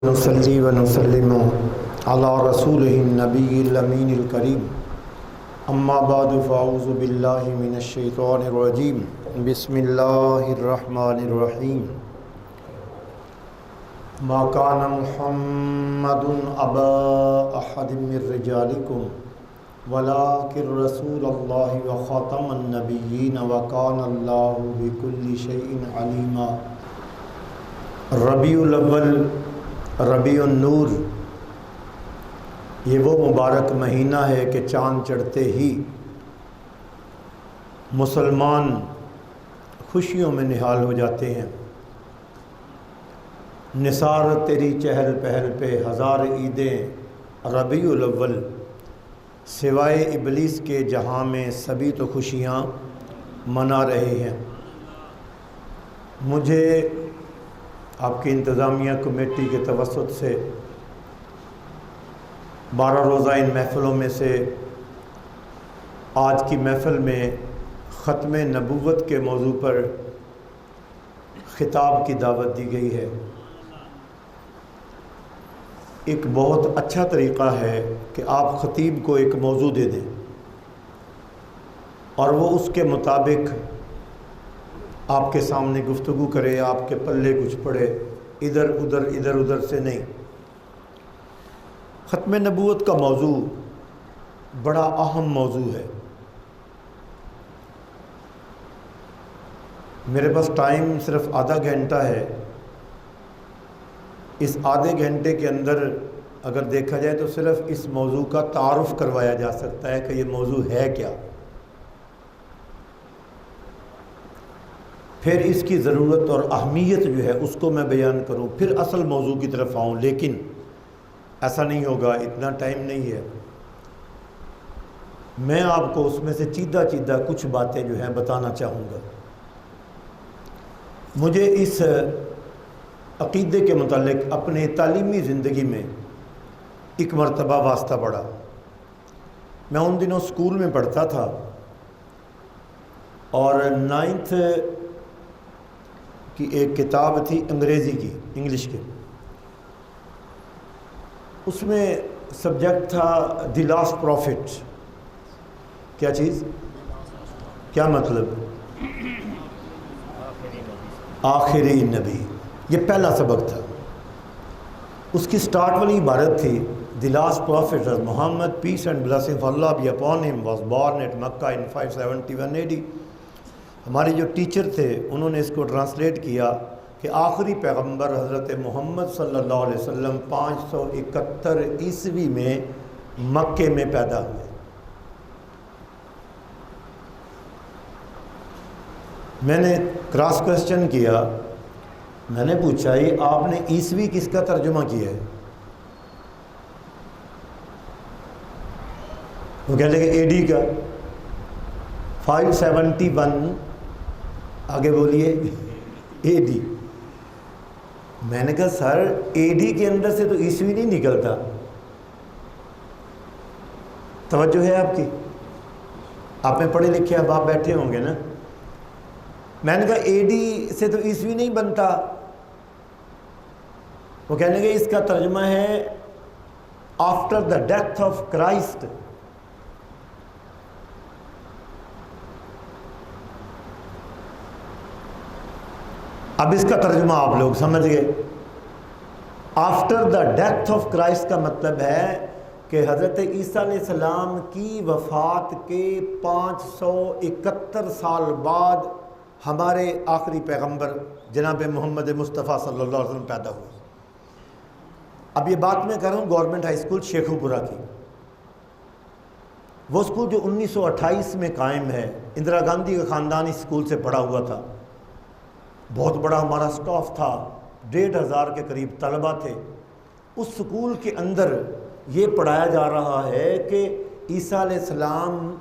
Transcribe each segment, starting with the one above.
نصلی و نسلم علی رسولہ النبی الامین الکریم اما بعد فاعوذ باللہ من الشیطان الرجیم بسم اللہ الرحمن الرحیم ما کان محمد ابا احد من رجالکم ولکن رسول اللہ و خاتم النبیین وکان اللہ بکل شیء علیما۔ ربیع الاول، ربیع النور، یہ وہ مبارک مہینہ ہے کہ چاند چڑھتے ہی مسلمان خوشیوں میں نہال ہو جاتے ہیں۔ نثار تیری چہل پہل پہ ہزار عیدیں ربیع الاول، سوائے ابلیس کے جہاں میں سبھی تو خوشیاں منا رہے ہیں۔ مجھے آپ کی انتظامیہ کمیٹی کے توسط سے 12 روزہ ان محفلوں میں سے آج کی محفل میں ختم نبوت کے موضوع پر خطاب کی دعوت دی گئی ہے۔ ایک بہت اچھا طریقہ ہے کہ آپ خطیب کو ایک موضوع دے دیں اور وہ اس کے مطابق آپ کے سامنے گفتگو کرے، آپ کے پلے کچھ پڑے، ادھر ادھر سے نہیں۔ ختم نبوت کا موضوع بڑا اہم موضوع ہے۔ میرے پاس ٹائم صرف آدھا گھنٹہ ہے۔ اس آدھے گھنٹے کے اندر اگر دیکھا جائے تو صرف اس موضوع کا تعارف کروایا جا سکتا ہے کہ یہ موضوع ہے کیا، پھر اس کی ضرورت اور اہمیت جو ہے اس کو میں بیان کروں، پھر اصل موضوع کی طرف آؤں، لیکن ایسا نہیں ہوگا، اتنا ٹائم نہیں ہے۔ میں آپ کو اس میں سے چیدہ کچھ باتیں جو ہیں بتانا چاہوں گا۔ مجھے اس عقیدے کے متعلق اپنے تعلیمی زندگی میں ایک مرتبہ واسطہ پڑا۔ میں ان دنوں اسکول میں پڑھتا تھا اور 9th کی ایک کتاب تھی انگریزی کی، انگلش کی، اس میں سبجیکٹ تھا دی لاسٹ پروفٹ۔ کیا چیز؟ کیا مطلب؟ آخری نبی، یہ پہلا سبق تھا۔ اس کی سٹارٹ والی عبارت تھی the last prophet Muhammad peace and blessing of Allah be upon him was born at Mecca in 571 AD۔ ہمارے جو ٹیچر تھے انہوں نے اس کو ٹرانسلیٹ کیا کہ آخری پیغمبر حضرت محمد صلی اللہ علیہ وسلم 571 عیسوی میں مکے میں پیدا ہوئے۔ میں نے کراس کوسچن کیا، میں نے پوچھا یہ آپ نے عیسوی کس کا ترجمہ کیا ہے؟ وہ کہنے لگے AD کا۔ 571 آگے بولیے AD۔ میں نے کہا سر AD کے اندر سے تو عیسوی نہیں نکلتا۔ توجہ ہے آپ کی؟ آپ میں پڑھے لکھے اب آپ بیٹھے ہوں گے نا۔ میں نے کہا AD سے تو عیسوی نہیں بنتا۔ وہ کہنے لگے اس کا ترجمہ ہے after the death of Christ. اب اس کا ترجمہ آپ لوگ سمجھ گئے۔ After the death of Christ کا مطلب ہے کہ حضرت عیسیٰ علیہ السلام کی وفات کے 571 سال بعد ہمارے آخری پیغمبر جناب محمد مصطفیٰ صلی اللہ علیہ وسلم پیدا ہوئے۔ اب یہ بات میں کر رہا ہوں گورنمنٹ ہائی اسکول شیخو پورہ کی، وہ اسکول جو 1928 میں قائم ہے۔ اندرا گاندھی کا خاندان اس اسکول سے پڑھا ہوا تھا۔ بہت بڑا ہمارا سٹاف تھا، 1500 کے قریب طلبہ تھے۔ اس سکول کے اندر یہ پڑھایا جا رہا ہے کہ عیسیٰ علیہ السلام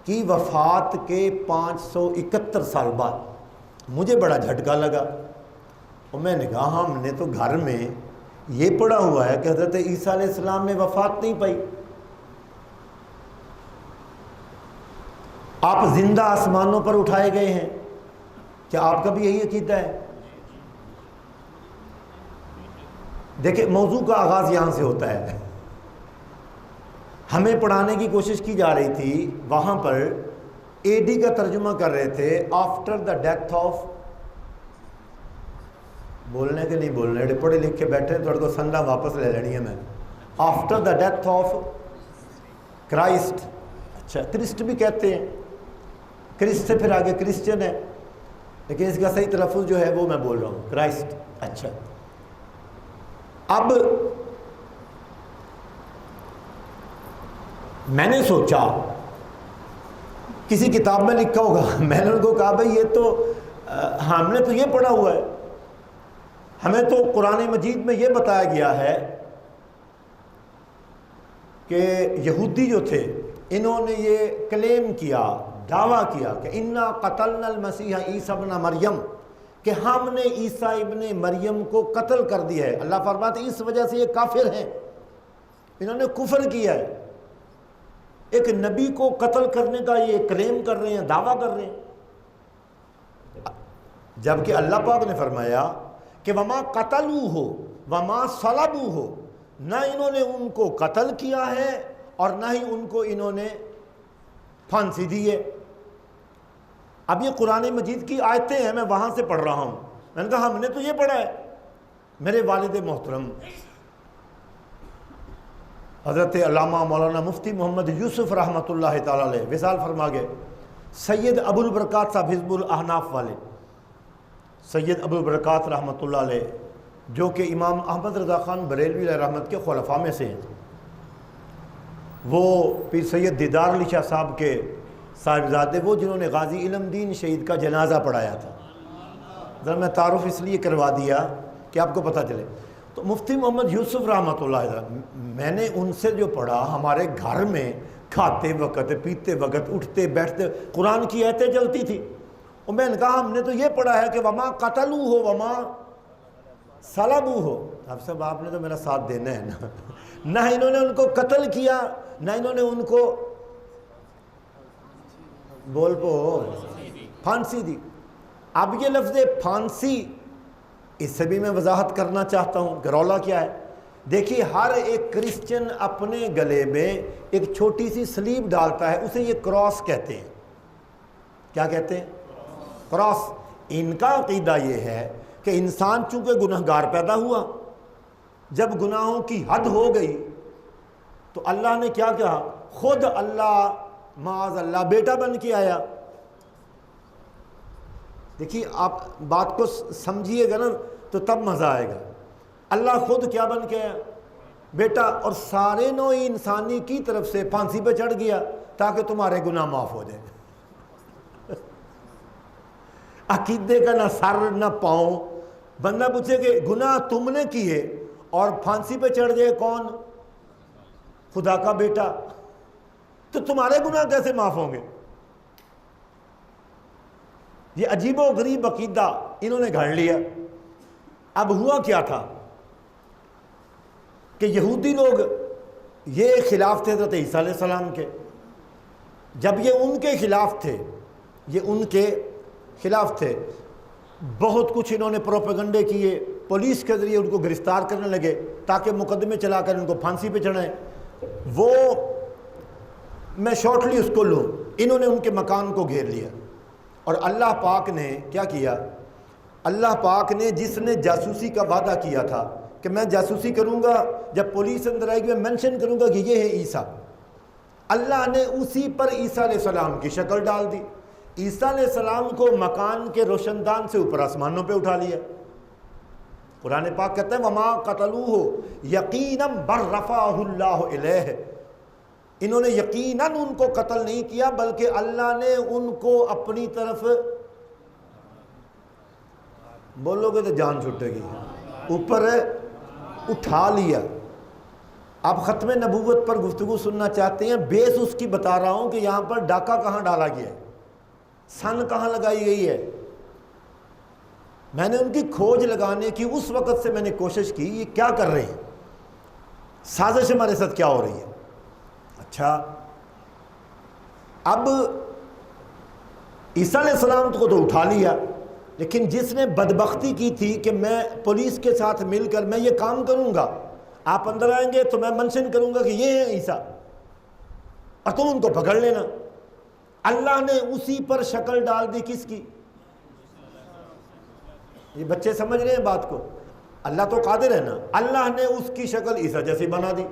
کی وفات کے 571 سال بعد۔ مجھے بڑا جھٹکا لگا اور میں نے کہا ہم نے تو گھر میں یہ پڑھا ہوا ہے کہ حضرت عیسیٰ علیہ السلام نے وفات نہیں پائی۔ آپ زندہ آسمانوں پر اٹھائے گئے ہیں، کیا آپ کا بھی یہی عقیدہ ہے؟ دیکھیں موضوع کا آغاز یہاں سے ہوتا ہے. ہمیں پڑھانے کی کوشش کی جا رہی تھی، وہاں پر اے ڈی کا ترجمہ کر رہے تھے آفٹر دا ڈیتھ آف، بولنے کے نہیں بولنے پڑھے لکھ کے بیٹھے تھوڑے کو سنڈا واپس لے لینی ہے میں. After the death of Christ, اچھا کرسٹ بھی کہتے ہیں، کرسٹ سے پھر آگے کرسچن ہے، لیکن اس کا صحیح تلفظ جو ہے وہ میں بول رہا ہوں کرائسٹ. اچھا اب میں نے سوچا کسی کتاب میں لکھا ہوگا، میں نے ان کو کہا بھائی یہ تو ہم نے تو یہ پڑھا ہوا ہے، ہمیں تو قرآن مجید میں یہ بتایا گیا ہے کہ یہودی جو تھے انہوں نے یہ کلیم کیا، دعویٰ کیا کہ انا قتلنا المسیح عیسیٰ ابن مریم، کہ ہم نے عیسیٰ ابن مریم کو قتل کر دیا ہے. اللہ فرماتے ہیں اس وجہ سے یہ کافر ہیں، انہوں نے کفر کیا ہے. ایک نبی کو قتل کرنے کا یہ کلیم کر رہے ہیں، دعویٰ کر رہے ہیں، جبکہ اللہ پاک نے فرمایا کہ وما قتلوہ وما صلبوہ، نہ انہوں نے ان کو قتل کیا ہے اور نہ ہی ان کو انہوں نے پھانسی دی ہے. اب یہ قرآن مجید کی آیتیں ہیں، میں وہاں سے پڑھ رہا ہوں. میں نے کہا ہم نے تو یہ پڑھا ہے. میرے والد محترم حضرت علامہ مولانا مفتی محمد یوسف رحمۃ اللہ تعالی علیہ وصال فرما گئے، سید ابو البرکات صاحب حزب الاحناف والے، سید ابو البرکات رحمۃ اللہ علیہ جو کہ امام احمد رضا خان بریلوی علیہ رحمت کے خلفاء میں سے ہیں، وہ پیر سید دیدار علی شاہ صاحب کے صاحبزادے، وہ جنہوں نے غازی علم دین شہید کا جنازہ پڑھایا تھا. ذرا میں تعارف اس لیے کروا دیا کہ آپ کو پتہ چلے. تو مفتی محمد یوسف رحمۃ اللہ علیہ، میں نے ان سے جو پڑھا، ہمارے گھر میں کھاتے وقت پیتے وقت اٹھتے بیٹھتے قرآن کی آیتیں چلتی تھی. اور میں نے کہا ہم نے تو یہ پڑھا ہے کہ وما قتلوہ وما صلبوہ. اب صاحب آپ نے تو میرا ساتھ دینا ہے نا، نہ انہوں نے ان کو قتل کیا نہ انہوں نے ان کو بول پو پھانسی دی. اب یہ لفظ پھانسی، اس سے بھی میں وضاحت کرنا چاہتا ہوں کہ رولا کیا ہے. دیکھیے ہر ایک کرسچن اپنے گلے میں ایک چھوٹی سی سلیب ڈالتا ہے، اسے یہ کراس کہتے ہیں. کیا کہتے ہیں؟ کراس. ان کا عقیدہ یہ ہے کہ انسان چونکہ گنہگار پیدا ہوا، جب گناہوں کی حد ہو گئی تو اللہ نے کیا کہا، خود اللہ معاذ اللہ بیٹا بن کے آیا. دیکھیے آپ بات کو سمجھیے گا نا تو تب مزہ آئے گا. اللہ خود کیا بن کے آیا؟ بیٹا. اور سارے نوع انسانی کی طرف سے پھانسی پہ چڑھ گیا تاکہ تمہارے گناہ معاف ہو جائے. عقیدے کا نہ سر نہ پاؤں. بندہ پوچھے کہ گناہ تم نے کیے اور پھانسی پہ چڑھ جائے کون؟ خدا کا بیٹا. تو تمہارے گناہ کیسے معاف ہوں گے؟ یہ عجیب و غریب عقیدہ انہوں نے گھڑ لیا. اب ہوا کیا تھا کہ یہودی لوگ یہ خلاف تھے حضرت عیسیٰ علیہ السلام کے. جب یہ ان کے خلاف تھے، یہ ان کے خلاف تھے، بہت کچھ انہوں نے پروپیگنڈے کیے، پولیس کے ذریعے ان کو گرفتار کرنے لگے تاکہ مقدمے چلا کر ان کو پھانسی پہ چڑھائیں. وہ میں شارٹلی اس کو لوں، انہوں نے ان کے مکان کو گھیر لیا. اور اللہ پاک نے کیا کیا؟ اللہ پاک نے جس نے جاسوسی کا وعدہ کیا تھا کہ میں جاسوسی کروں گا، جب پولیس اندر آئے گی میں مینشن کروں گا کہ یہ ہے عیسیٰ، اللہ نے اسی پر عیسیٰ علیہ السلام کی شکل ڈال دی. عیسیٰ علیہ السلام کو مکان کے روشن دان سے اوپر آسمانوں پہ اٹھا لیا. قرآن پاک کہتا ہے وما قتلوہ یقینا بل رفعہ اللہ الیہ، انہوں نے یقیناً ان کو قتل نہیں کیا بلکہ اللہ نے ان کو اپنی طرف، بولو گے تو جان چھٹے گی، اوپر اٹھا لیا. آپ ختم نبوت پر گفتگو سننا چاہتے ہیں، بیس اس کی بتا رہا ہوں کہ یہاں پر ڈاکہ کہاں ڈالا گیا ہے، سن کہاں لگائی گئی ہے. میں نے ان کی کھوج لگانے کی اس وقت سے میں نے کوشش کی یہ کیا کر رہے ہیں، سازش ہمارے ساتھ کیا ہو رہی ہے. اچھا اب عیسیٰ علیہ السلام کو تو اٹھا لیا، لیکن جس نے بدبختی کی تھی کہ میں پولیس کے ساتھ مل کر میں یہ کام کروں گا، آپ اندر آئیں گے تو میں منشن کروں گا کہ یہ ہیں عیسیٰ اور تم ان کو پکڑ لینا، اللہ نے اسی پر شکل ڈال دی، کس کی؟ یہ بچے سمجھ رہے ہیں بات کو؟ اللہ تو قادر ہے نا، اللہ نے اس کی شکل عیسیٰ جیسی بنا دی۔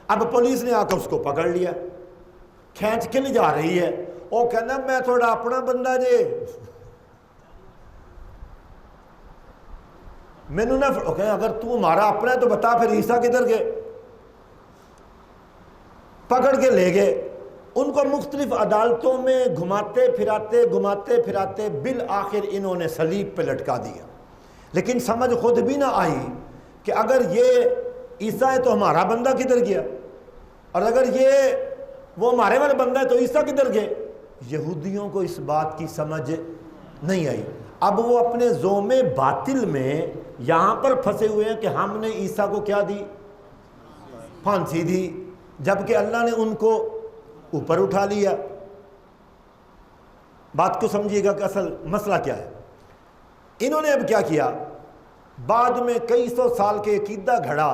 اب پولیس نے آ کر اس کو پکڑ لیا، کھینچ کے لے جا رہی ہے، وہ کہنا میں تھوڑا اپنا بندہ جے، مینوں نہ اگر تو ہمارا اپنا ہے تو بتا پھر عیسیٰ کدھر گئے؟ پکڑ کے لے گئے، ان کو مختلف عدالتوں میں گھماتے پھراتے بالآخر انہوں نے صلیب پہ لٹکا دیا۔ لیکن سمجھ خود بھی نہ آئی کہ اگر یہ عیسیٰ ہے تو ہمارا بندہ کدھر گیا، اور اگر یہ وہ ہمارے والے بندہ ہے تو عیسیٰ کدھر گئے؟ یہودیوں کو اس بات کی سمجھ نہیں آئی۔ اب وہ اپنے زوم باطل میں یہاں پر پھنسے ہوئے ہیں کہ ہم نے عیسیٰ کو کیا دی؟ پھانسی دی، جبکہ اللہ نے ان کو اوپر اٹھا لیا۔ بات کو سمجھیے گا کہ اصل مسئلہ کیا ہے۔ انہوں نے اب کیا کیا؟ بعد میں کئی سو سال کے عقیدہ گھڑا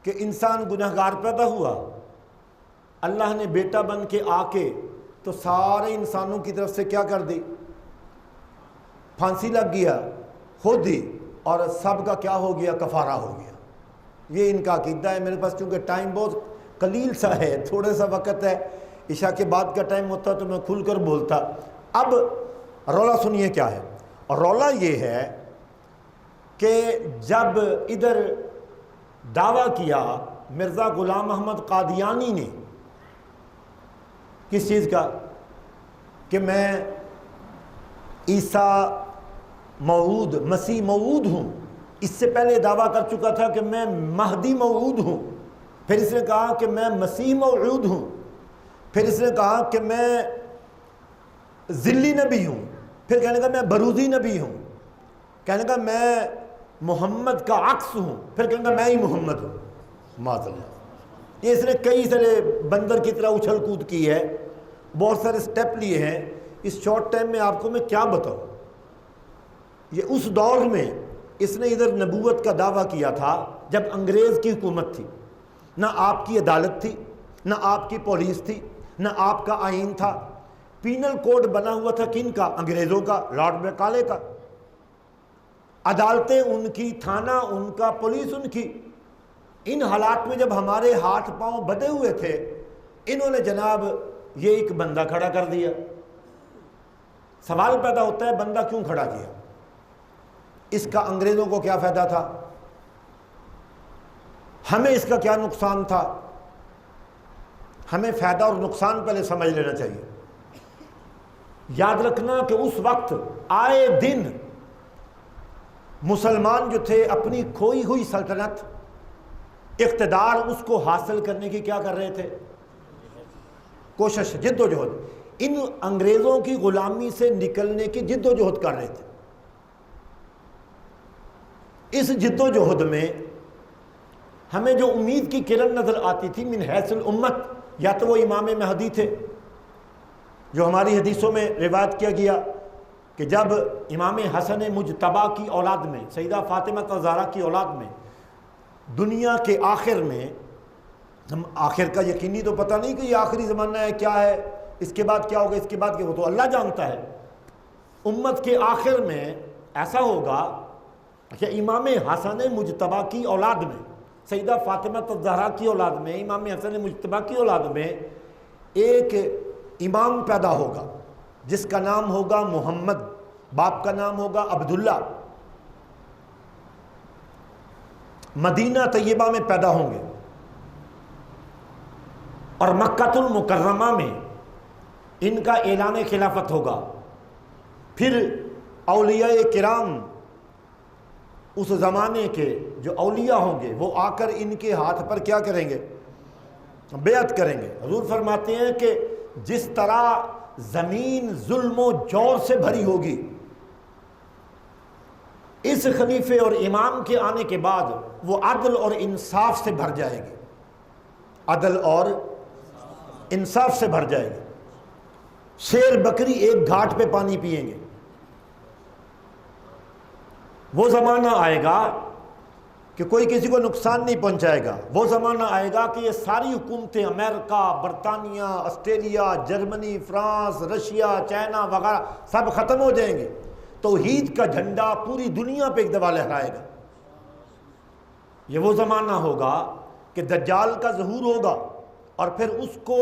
کہ انسان گنہگار پیدا ہوا، اللہ نے بیٹا بن کے آ کے تو سارے انسانوں کی طرف سے کیا کر دی؟ پھانسی لگ گیا خود ہی، اور سب کا کیا ہو گیا؟ کفارہ ہو گیا۔ یہ ان کا عقیدہ ہے۔ میرے پاس چونکہ ٹائم بہت قلیل سا ہے، تھوڑا سا وقت ہے، عشاء کے بعد کا ٹائم ہوتا تو میں کھل کر بولتا۔ اب رولا سنیے کیا ہے، اور رولا یہ ہے کہ جب ادھر دعویٰ کیا مرزا غلام احمد قادیانی نے کس چیز کا؟ کہ میں عیسیٰ موعود، مسیح موعود ہوں۔ اس سے پہلے دعویٰ کر چکا تھا کہ میں مہدی موعود ہوں، پھر اس نے کہا کہ میں مسیح موعود ہوں، پھر اس نے کہا کہ میں ذلی نبی ہوں، پھر کہنے کا میں بروزی نبی ہوں، کہنے کا میں محمد کا عکس ہوں، پھر کہنے کا میں ہی محمد ہوں۔ معاذ اللہ، یہ اس نے کئی سارے بندر کی طرح اچھل کود کی ہے، بہت سارے سٹیپ لیے ہیں۔ اس شارٹ ٹائم میں آپ کو میں کیا بتاؤں؟ یہ اس دور میں اس نے ادھر نبوت کا دعویٰ کیا تھا جب انگریز کی حکومت تھی، نہ آپ کی عدالت تھی، نہ آپ کی پولیس تھی، نہ آپ کا آئین تھا۔ پینل کوڈ بنا ہوا تھا کن کا؟ انگریزوں کا، لارڈ میکالے کا۔ عدالتیں ان کی، تھانہ ان کا، پولیس ان کی۔ ان حالات میں جب ہمارے ہاتھ پاؤں بدے ہوئے تھے، انہوں نے جناب یہ ایک بندہ کھڑا کر دیا۔ سوال پیدا ہوتا ہے بندہ کیوں کھڑا کیا؟ اس کا انگریزوں کو کیا فائدہ تھا؟ ہمیں اس کا کیا نقصان تھا؟ ہمیں فائدہ اور نقصان پہلے سمجھ لینا چاہیے۔ یاد رکھنا کہ اس وقت آئے دن مسلمان جو تھے اپنی کھوئی ہوئی سلطنت، اقتدار، اس کو حاصل کرنے کی کیا کر رہے تھے؟ کوشش، جد و جہد، ان انگریزوں کی غلامی سے نکلنے کی جد و جہد کر رہے تھے۔ اس جد و جہد میں ہمیں جو امید کی کرن نظر آتی تھی من حیث الامت، یا تو وہ امام مہدی تھے جو ہماری حدیثوں میں روایت کیا گیا کہ جب امام حسن مجتبی کی اولاد میں، سیدہ فاطمہ زہرا کی اولاد میں، دنیا کے آخر میں، ہم آخر کا یقینی تو پتہ نہیں کہ یہ آخری زمانہ ہے کیا ہے، اس کے بعد کیا ہوگا، اس کے بعد کیا ہوگا، تو اللہ جانتا ہے۔ امت کے آخر میں ایسا ہوگا کہ امام حسن مجتبی کی اولاد میں، سیدہ فاطمہ زہرا کی اولاد میں، امام حسن مجتبی کی اولاد میں ایک امام پیدا ہوگا جس کا نام ہوگا محمد، باپ کا نام ہوگا عبداللہ، مدینہ طیبہ میں پیدا ہوں گے، اور مکہ المکرمہ میں ان کا اعلان خلافت ہوگا۔ پھر اولیاء کرام اس زمانے کے جو اولیاء ہوں گے وہ آ کر ان کے ہاتھ پر کیا کریں گے؟ بیعت کریں گے۔ حضور فرماتے ہیں کہ جس طرح زمین ظلم و جور سے بھری ہوگی، اس خلیفے اور امام کے آنے کے بعد وہ عدل اور انصاف سے بھر جائے گی، عدل اور انصاف سے بھر جائے گی۔ شیر بکری ایک گھاٹ پہ پانی پئیں گے، وہ زمانہ آئے گا کہ کوئی کسی کو نقصان نہیں پہنچائے گا. وہ زمانہ آئے گا کہ یہ ساری حکومتیں امریکہ، برطانیہ، Australia, Germany, France, Russia, China وغیرہ سب ختم ہو جائیں گے. توحید کا جھنڈا پوری دنیا پہ ایک دفعہ لہرائے گا. یہ وہ زمانہ ہوگا کہ دجال کا ظہور ہوگا اور پھر اس کو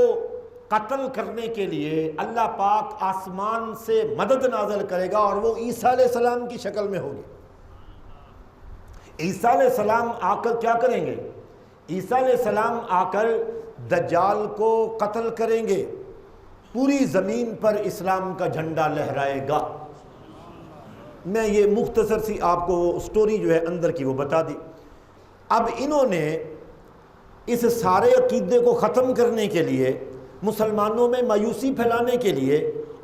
قتل کرنے کے لیے اللہ پاک آسمان سے مدد نازل کرے گا، اور وہ عیسیٰ علیہ السلام کی شکل میں ہوگی. عیسیٰ علیہ السلام آ کر کیا کریں گے؟ عیسیٰ علیہ السلام آ کر دجال کو قتل کریں گے. پوری زمین پر اسلام کا جھنڈا لہرائے گا. میں یہ مختصر سی آپ کو سٹوری جو ہے اندر کی وہ بتا دی. اب انہوں نے اس سارے عقیدے کو ختم کرنے کے لیے، مسلمانوں میں مایوسی پھیلانے کے لیے،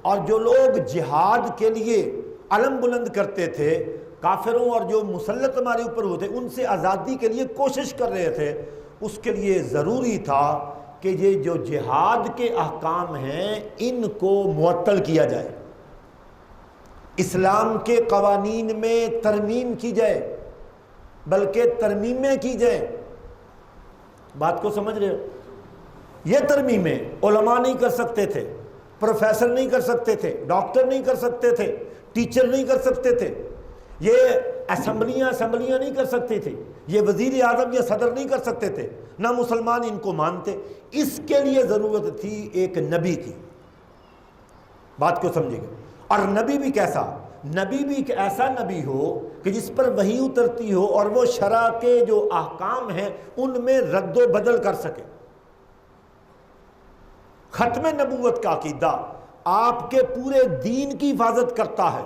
اور جو لوگ جہاد کے لیے علم بلند کرتے تھے، کافروں اور جو مسلط ہمارے اوپر ہوتے ان سے آزادی کے لیے کوشش کر رہے تھے، اس کے لیے ضروری تھا کہ یہ جو جہاد کے احکام ہیں ان کو معطل کیا جائے، اسلام کے قوانین میں ترمیم کی جائے، بلکہ ترمیمیں کی جائیں. بات کو سمجھ رہے ہو؟ یہ ترمیمیں علماء نہیں کر سکتے تھے، پروفیسر نہیں کر سکتے تھے، ڈاکٹر نہیں کر سکتے تھے، ٹیچر نہیں کر سکتے تھے، یہ اسمبلیاں نہیں کر سکتی تھی، یہ وزیر اعظم یا صدر نہیں کر سکتے تھے، نہ مسلمان ان کو مانتے. اس کے لیے ضرورت تھی ایک نبی کی. بات کو سمجھے گا. اور نبی بھی کیسا؟ نبی بھی ایک ایسا نبی ہو کہ جس پر وحی اترتی ہو اور وہ شرع کے جو احکام ہیں ان میں رد و بدل کر سکے. ختم نبوت کا عقیدہ آپ کے پورے دین کی حفاظت کرتا ہے.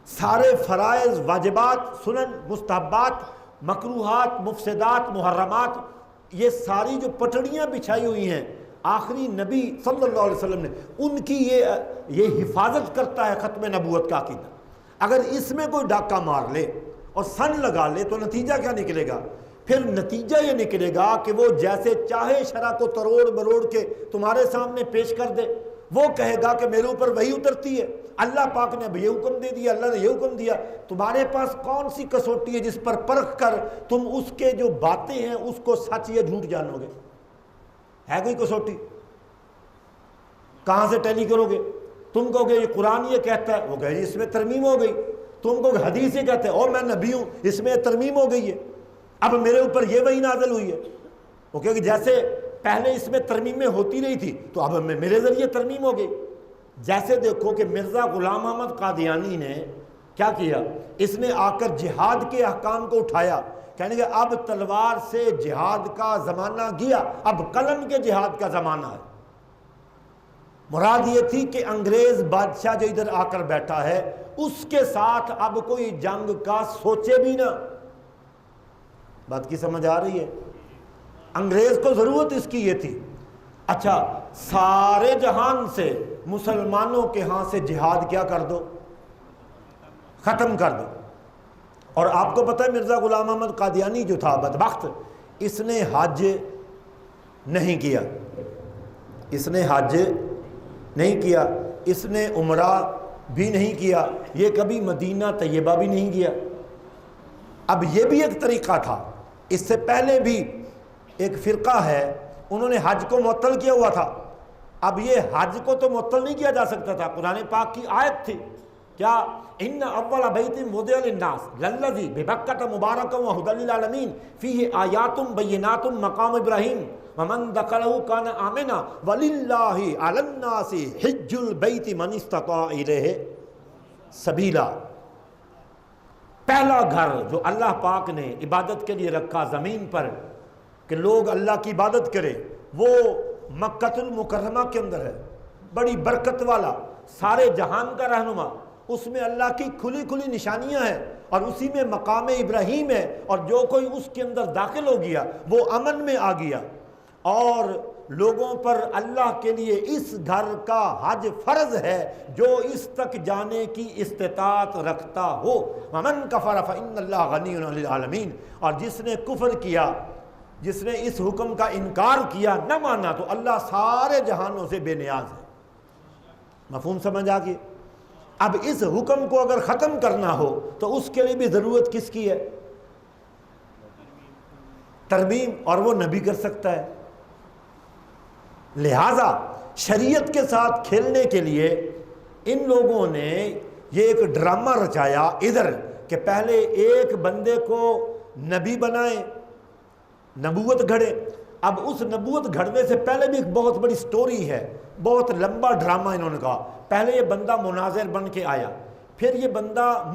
سارے فرائض، واجبات، سنن، مستحبات، مکروہات، مفسدات، محرمات، یہ ساری جو پٹڑیاں بچھائی ہوئی ہیں آخری نبی صلی اللہ علیہ وسلم نے، ان کی یہ حفاظت کرتا ہے ختم نبوت کا عقیدہ. اگر اس میں کوئی ڈاکہ مار لے اور سن لگا لے تو نتیجہ کیا نکلے گا؟ پھر نتیجہ یہ نکلے گا کہ وہ جیسے چاہے شرع کو تروڑ مروڑ کے تمہارے سامنے پیش کر دے. وہ کہے گا کہ میرے اوپر وحی اترتی ہے، اللہ پاک نے اب یہ حکم دے دیا، اللہ نے یہ حکم دیا. تمہارے پاس کون سی کسوٹی ہے جس پر پرکھ کر تم اس کے جو باتیں ہیں اس کو سچ یا جھوٹ جانو گے؟ ہے کوئی کسوٹی؟ کہاں سے ٹیلی کرو گے؟ تم کہو گے یہ قرآن یہ کہتا ہے، وہ کہے جی اس میں ترمیم ہو گئی. تم کہو گے حدیث یہ کہتے ہیں، اور میں نبی ہوں اس میں ترمیم ہو گئی ہے، اب میرے اوپر یہ وحی نازل ہوئی ہے. وہ کہے کہ جیسے پہلے اس میں ترمیمیں ہوتی رہی تھی تو اب میرے ذریعے ترمیم ہو گئی. جیسے دیکھو کہ مرزا غلام احمد قادیانی نے کیا کیا، اس نے آ کر جہاد کے احکام کو اٹھایا، کہنے کہ اب تلوار سے جہاد کا زمانہ گیا، اب قلم کے جہاد کا زمانہ ہے. مراد یہ تھی کہ انگریز بادشاہ جو ادھر آ کر بیٹھا ہے اس کے ساتھ اب کوئی جنگ کا سوچے بھی نہ. بات کی سمجھ آ رہی ہے؟ انگریز کو ضرورت اس کی یہ تھی، اچھا سارے جہان سے مسلمانوں کے ہاں سے جہاد کیا کر دو، ختم کر دو. اور آپ کو پتہ ہے مرزا غلام احمد قادیانی جو تھا بدبخت، اس نے حج نہیں کیا، اس نے حج نہیں کیا، اس نے عمرہ بھی نہیں کیا، یہ کبھی مدینہ طیبہ بھی نہیں گیا. اب یہ بھی ایک طریقہ تھا. اس سے پہلے بھی ایک فرقہ ہے انہوں نے حج کو معطل کیا ہوا تھا. اب یہ حج کو تو معطل نہیں کیا جا سکتا تھا، قرآن پاک کی آیت تھی کیا، ان اول بیت وضع للناس للذی ببکۃ مبارکا وہدی للعالمین فیہ آیات بینات مقام ابراہیم ومن دخلہ کان آمنا وللہ علی الناس حج البیت من استطاع الیہ سبیلا. پہلا گھر جو اللہ پاک نے عبادت کے لیے رکھا زمین پر کہ لوگ اللہ کی عبادت کرے، وہ مکۃ المکرمہ کے اندر ہے، بڑی برکت والا، سارے جہان کا رہنما. اس میں اللہ کی کھلی کھلی نشانیاں ہیں اور اسی میں مقام ابراہیم ہے، اور جو کوئی اس کے اندر داخل ہو گیا وہ امن میں آ گیا. اور لوگوں پر اللہ کے لیے اس گھر کا حج فرض ہے جو اس تک جانے کی استطاعت رکھتا ہو. ومن کفر فإن اللہ غنی عن العالمین. اور جس نے کفر کیا، جس نے اس حکم کا انکار کیا، نہ مانا، تو اللہ سارے جہانوں سے بے نیاز ہے. مفہوم سمجھ آ گئی؟ اب اس حکم کو اگر ختم کرنا ہو تو اس کے لیے بھی ضرورت کس کی ہے؟ ترمیم، اور وہ نبی کر سکتا ہے۔ لہذا شریعت کے ساتھ کھیلنے کے لیے ان لوگوں نے یہ ایک ڈرامہ رچایا ادھر کہ پہلے ایک بندے کو نبی بنائیں، نبوت گھڑے۔ اب اس نبوت گھڑنے سے پہلے بھی ایک بہت بڑی سٹوری ہے، بہت لمبا ڈرامہ انہوں نے کہا۔ پہلے یہ بندہ مناظر بن کے آیا، پھر یہ بندہ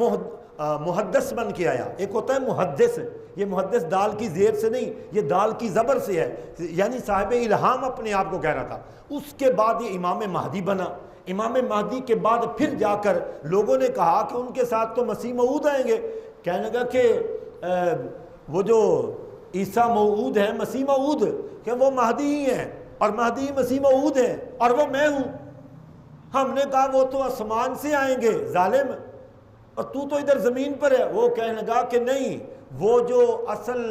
محدث بن کے آیا۔ ایک ہوتا ہے محدث، یہ محدث دال کی زیر سے نہیں، یہ دال کی زبر سے ہے، یعنی صاحب الہام اپنے آپ کو کہہ رہا تھا۔ اس کے بعد یہ امام مہدی بنا۔ امام مہدی کے بعد پھر جا کر لوگوں نے کہا کہ ان کے ساتھ تو مسیح موعود آئیں گے۔ کہنے لگا کہ وہ جو عیسیٰ موعود ہے، مسیح موعود، کہ وہ مہدی ہی ہیں، اور مہدی مسیح موعود ہیں، اور وہ میں ہوں۔ ہم نے کہا وہ تو آسمان سے آئیں گے ظالم، اور تو ادھر زمین پر ہے۔ وہ کہنے لگا کہ نہیں، وہ جو اصل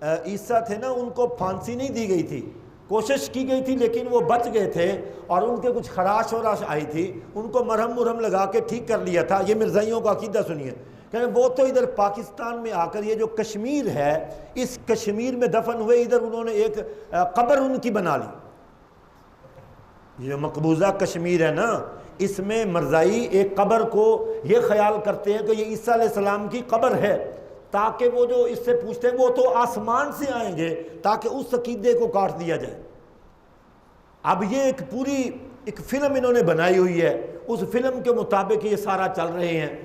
عیسیٰ تھے نا، ان کو پھانسی نہیں دی گئی تھی، کوشش کی گئی تھی لیکن وہ بچ گئے تھے، اور ان کے کچھ خراش وراش آئی تھی، ان کو مرہم لگا کے ٹھیک کر لیا تھا۔ یہ مرزائیوں کا عقیدہ سنیے، کہ وہ تو ادھر پاکستان میں آ کر یہ جو کشمیر ہے، اس کشمیر میں دفن ہوئے، ادھر انہوں نے ایک قبر ان کی بنا لی۔ یہ مقبوضہ کشمیر ہے نا، اس میں مرزائی ایک قبر کو یہ خیال کرتے ہیں کہ یہ عیسیٰ علیہ السلام کی قبر ہے، تاکہ وہ جو اس سے پوچھتے ہیں وہ تو آسمان سے آئیں گے، تاکہ اس عقیدے کو کاٹ دیا جائے۔ اب یہ ایک پوری ایک فلم انہوں نے بنائی ہوئی ہے، اس فلم کے مطابق یہ سارا چل رہے ہیں۔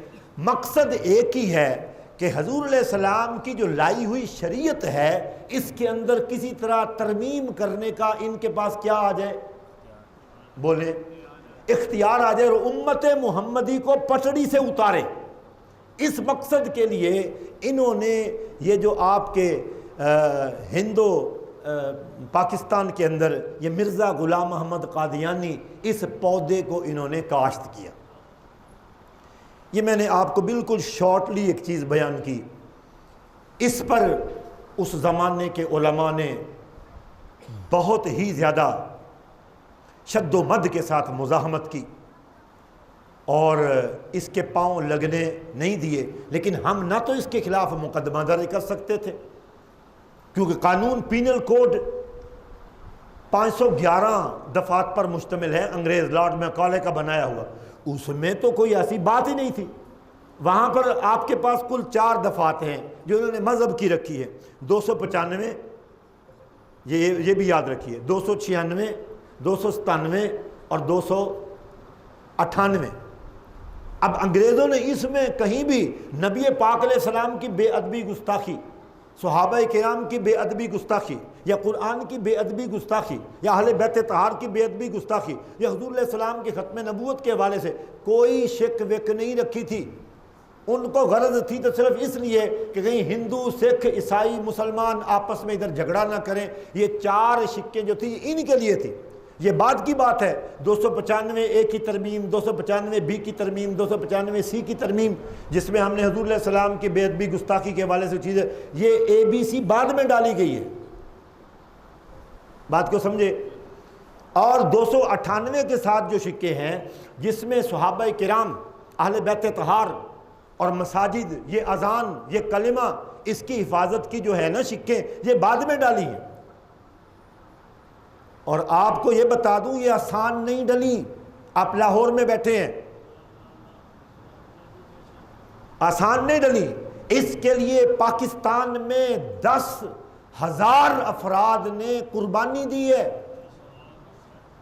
مقصد ایک ہی ہے کہ حضور علیہ السلام کی جو لائی ہوئی شریعت ہے، اس کے اندر کسی طرح ترمیم کرنے کا ان کے پاس کیا آ جائے، بولے اختیار آ جائے، اور امت محمدی کو پٹڑی سے اتارے۔ اس مقصد کے لیے انہوں نے یہ جو آپ کے ہندو پاکستان کے اندر یہ مرزا غلام محمد قادیانی، اس پودے کو انہوں نے کاشت کیا۔ یہ میں نے آپ کو بالکل شارٹلی ایک چیز بیان کی، اس پر اس زمانے کے علماء نے بہت ہی زیادہ شد و مد کے ساتھ مزاحمت کی، اور اس کے پاؤں لگنے نہیں دیے۔ لیکن ہم نہ تو اس کے خلاف مقدمہ درج کر سکتے تھے، کیونکہ قانون پینل کوڈ 511 دفعات پر مشتمل ہے، انگریز لارڈ میکالے کا بنایا ہوا، اس میں تو کوئی ایسی بات ہی نہیں تھی۔ وہاں پر آپ کے پاس کل 4 دفعات ہیں جو انہوں نے مذہب کی رکھی ہے، 295، یہ بھی یاد رکھیے، 296، 297 اور 298۔ اب انگریزوں نے اس میں کہیں بھی نبی پاک علیہ السلام کی بے ادبی گستاخی، صحابہ کرام کی بے ادبی گستاخی، یا قرآن کی بے ادبی گستاخی، یا اہل بیت طہار کی بے ادبی گستاخی، یا حضور علیہ السلام کی ختم نبوت کے حوالے سے کوئی شک وک نہیں رکھی تھی۔ ان کو غرض تھی تو صرف اس لیے کہ کہیں ہندو، سکھ، عیسائی، مسلمان آپس میں ادھر جھگڑا نہ کریں۔ یہ 4 شکیں جو تھی ان کے لیے تھی۔ یہ بعد کی بات ہے، 295 اے کی ترمیم، 295 بی کی ترمیم، 295 سی کی ترمیم، جس میں ہم نے حضور علیہ السلام کی بے ادبی گستاخی کے حوالے سے چیزیں، یہ اے بی سی بعد میں ڈالی گئی ہے، بات کو سمجھے۔ اور 298 کے ساتھ جو شکے ہیں، جس میں صحابہ کرام، اہل بیت طہار اور مساجد، یہ اذان، یہ کلمہ، اس کی حفاظت کی جو ہے نا شکیں، یہ بعد میں ڈالی ہیں۔ اور آپ کو یہ بتا دوں، یہ آسان نہیں ڈلی۔ آپ لاہور میں بیٹھے ہیں، آسان نہیں ڈلی۔ اس کے لیے پاکستان میں 10,000 افراد نے قربانی دی ہے،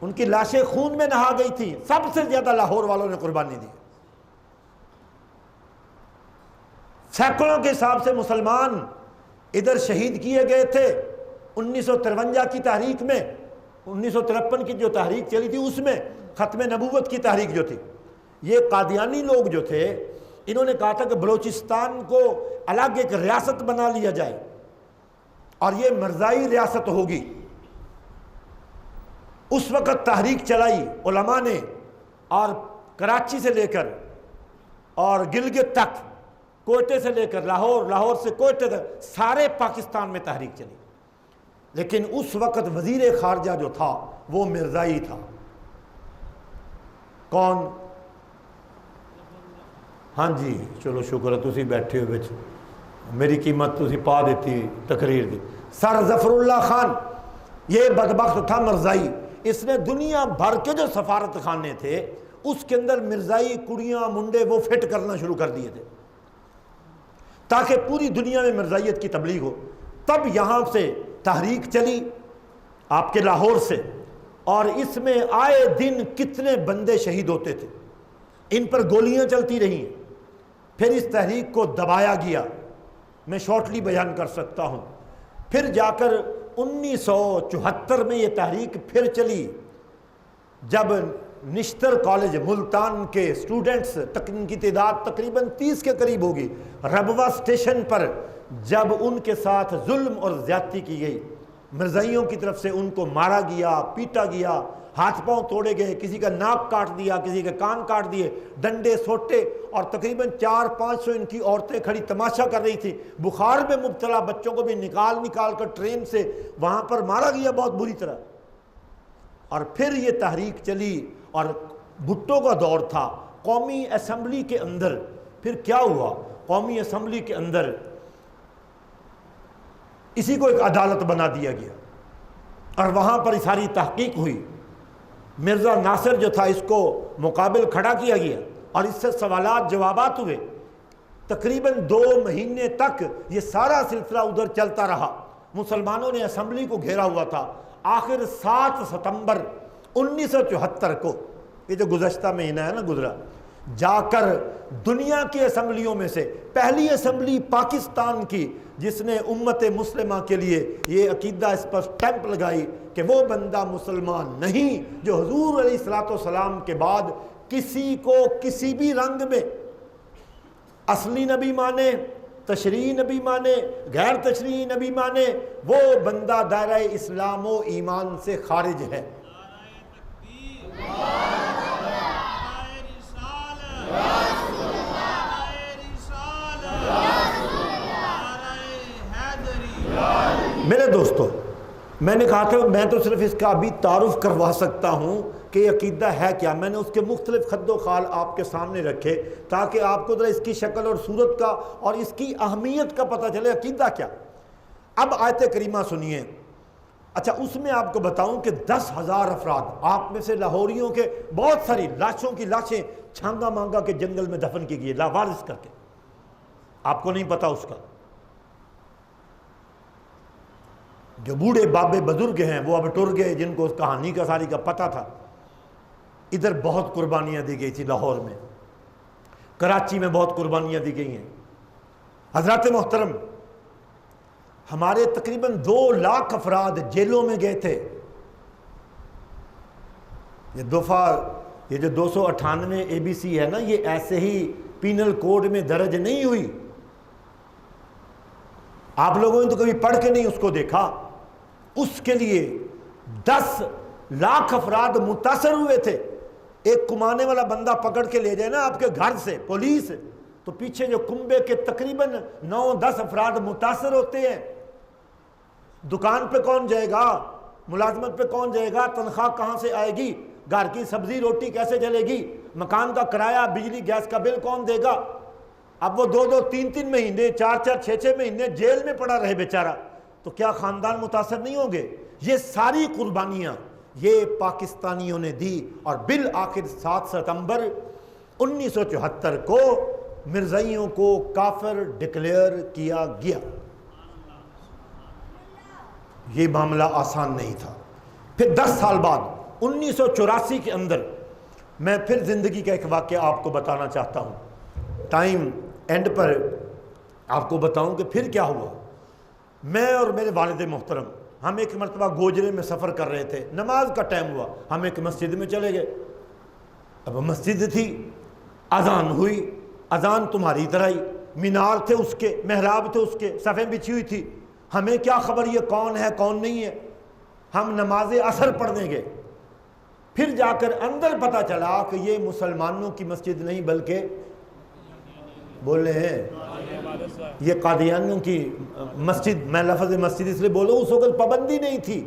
ان کی لاشیں خون میں نہا گئی تھی۔ سب سے زیادہ لاہور والوں نے قربانی دی، سینکڑوں کے حساب سے مسلمان ادھر شہید کیے گئے تھے۔ 1953 کی تحریک میں، 1953 کی جو تحریک چلی تھی، اس میں ختم نبوت کی تحریک جو تھی، یہ قادیانی لوگ جو تھے، انہوں نے کہا تھا کہ بلوچستان کو الگ ایک ریاست بنا لیا جائے اور یہ مرزائی ریاست ہوگی۔ اس وقت تحریک چلائی علماء نے، اور کراچی سے لے کر اور گلگت تک، کوئٹے سے لے کر لاہور، لاہور سے کوئٹے تک، سارے پاکستان میں تحریک چلی۔ لیکن اس وقت وزیر خارجہ جو تھا وہ مرزائی تھا۔ کون؟ ہاں جی چلو شکر ہے تسی بیٹھے ہو بچ میری قیمت تسی پا دیتی تقریر دی. سر ظفر اللہ خان یہ بدبخت تھا مرزائی، اس نے دنیا بھر کے جو سفارت خانے تھے اس کے اندر مرزائی کڑیاں منڈے وہ فٹ کرنا شروع کر دیے تھے تاکہ پوری دنیا میں مرزائیت کی تبلیغ ہو. تب یہاں سے تحریک چلی آپ کے لاہور سے، اور اس میں آئے دن کتنے بندے شہید ہوتے تھے، ان پر گولیاں چلتی رہیں. پھر اس تحریک کو دبایا گیا، میں شارٹلی بیان کر سکتا ہوں. پھر جا کر 1974 میں یہ تحریک پھر چلی جب نشتر کالج ملتان کے اسٹوڈنٹس ان کی تعداد تقریباً 30 کے قریب ہوگی، ربوہ اسٹیشن پر جب ان کے ساتھ ظلم اور زیادتی کی گئی، مرزائیوں کی طرف سے ان کو مارا گیا، پیٹا گیا، ہاتھ پاؤں توڑے گئے، کسی کا ناک کاٹ دیا، کسی کے کان کاٹ دیے، ڈنڈے سوٹے، اور تقریباً 400-500 ان کی عورتیں کھڑی تماشا کر رہی تھی. بخار میں مبتلا بچوں کو بھی نکال کر ٹرین سے وہاں پر مارا گیا بہت بری طرح. اور پھر یہ تحریک چلی اور بھٹو کا دور تھا. قومی اسمبلی کے اندر پھر کیا ہوا، قومی اسمبلی کے اندر اسی کو ایک عدالت بنا دیا گیا اور وہاں پر ساری تحقیق ہوئی. مرزا ناصر جو تھا اس کو مقابل کھڑا کیا گیا اور اس سے سوالات جوابات ہوئے. تقریباً 2 مہینے تک یہ سارا سلسلہ ادھر چلتا رہا. مسلمانوں نے اسمبلی کو گھیرا ہوا تھا. آخر 7 ستمبر 1974 کو، یہ جو گزشتہ مہینہ ہے نا گزرا، جا کر دنیا کی اسمبلیوں میں سے پہلی اسمبلی پاکستان کی جس نے امت مسلمہ کے لیے یہ عقیدہ اس پر سٹیمپ لگائی کہ وہ بندہ مسلمان نہیں جو حضور علیہ السلام کے بعد کسی کو کسی بھی رنگ میں اصلی نبی مانے، تشریعی نبی مانے، غیر تشریعی نبی مانے، وہ بندہ دائرہ اسلام و ایمان سے خارج ہے. میرے دوستو، میں نے کہا تھا میں تو صرف اس کا ابھی تعارف کروا سکتا ہوں کہ یہ عقیدہ ہے کیا. میں نے اس کے مختلف خد و خال آپ کے سامنے رکھے تاکہ آپ کو ذرا اس کی شکل اور صورت کا اور اس کی اہمیت کا پتہ چلے عقیدہ کیا. اب آیت کریمہ سنیے. اچھا اس میں آپ کو بتاؤں کہ 10,000 افراد آپ میں سے لاہوریوں کے بہت ساری لاشوں کی لاشیں چھانگا مانگا کے جنگل میں دفن کی گئی لاوارث کر کے. آپ کو نہیں پتا اس کا. جو بوڑھے بابے بزرگ ہیں وہ اب ٹر گئے جن کو اس کہانی کا ساری کا پتہ تھا. ادھر بہت قربانیاں دی گئی تھی لاہور میں، کراچی میں بہت قربانیاں دی گئی ہیں. حضرات محترم، ہمارے تقریباً 2 لاکھ افراد جیلوں میں گئے تھے. یہ دفعہ یہ جو 298 ABC ہے نا، یہ ایسے ہی پینل کوڈ میں درج نہیں ہوئی. آپ لوگوں نے تو کبھی پڑھ کے نہیں اس کو دیکھا. اس کے لیے 10 لاکھ افراد متاثر ہوئے تھے. ایک کمانے والا بندہ پکڑ کے لے جائے نا آپ کے گھر سے پولیس، تو پیچھے جو کنبے کے تقریباً 9-10 افراد متاثر ہوتے ہیں. دکان پہ کون جائے گا، ملازمت پہ کون جائے گا، تنخواہ کہاں سے آئے گی، گھر کی سبزی روٹی کیسے چلے گی، مکان کا کرایہ بجلی گیس کا بل کون دے گا. اب وہ 2-2 3-3 مہینے 4-4 6-6 مہینے جیل میں پڑا رہے بیچارہ، تو کیا خاندان متاثر نہیں ہوں گے. یہ ساری قربانیاں یہ پاکستانیوں نے دی اور بالآخر 7 ستمبر 1974 کو مرزائیوں کو کافر ڈکلیئر کیا گیا. یہ معاملہ آسان نہیں تھا. پھر 10 سال بعد 1984 کے اندر میں پھر زندگی کا ایک واقعہ آپ کو بتانا چاہتا ہوں. ٹائم اینڈ پر آپ کو بتاؤں کہ پھر کیا ہوا. میں اور میرے والد محترم ہم ایک مرتبہ گوجرے میں سفر کر رہے تھے. نماز کا ٹائم ہوا، ہم ایک مسجد میں چلے گئے. اب مسجد تھی، اذان ہوئی، اذان تمہاری طرح ہی، مینار تھے اس کے، محراب تھے اس کے، صفیں بچھی ہوئی تھی. ہمیں کیا خبر یہ کون ہے کون نہیں ہے. ہم نماز عصر پڑھنے گئے. پھر جا کر اندر پتہ چلا کہ یہ مسلمانوں کی مسجد نہیں بلکہ بول رہے ہیں یہ قادیانیوں کی مسجد. میں لفظ مسجد اس لیے بولوں اس وقت پابندی نہیں تھی.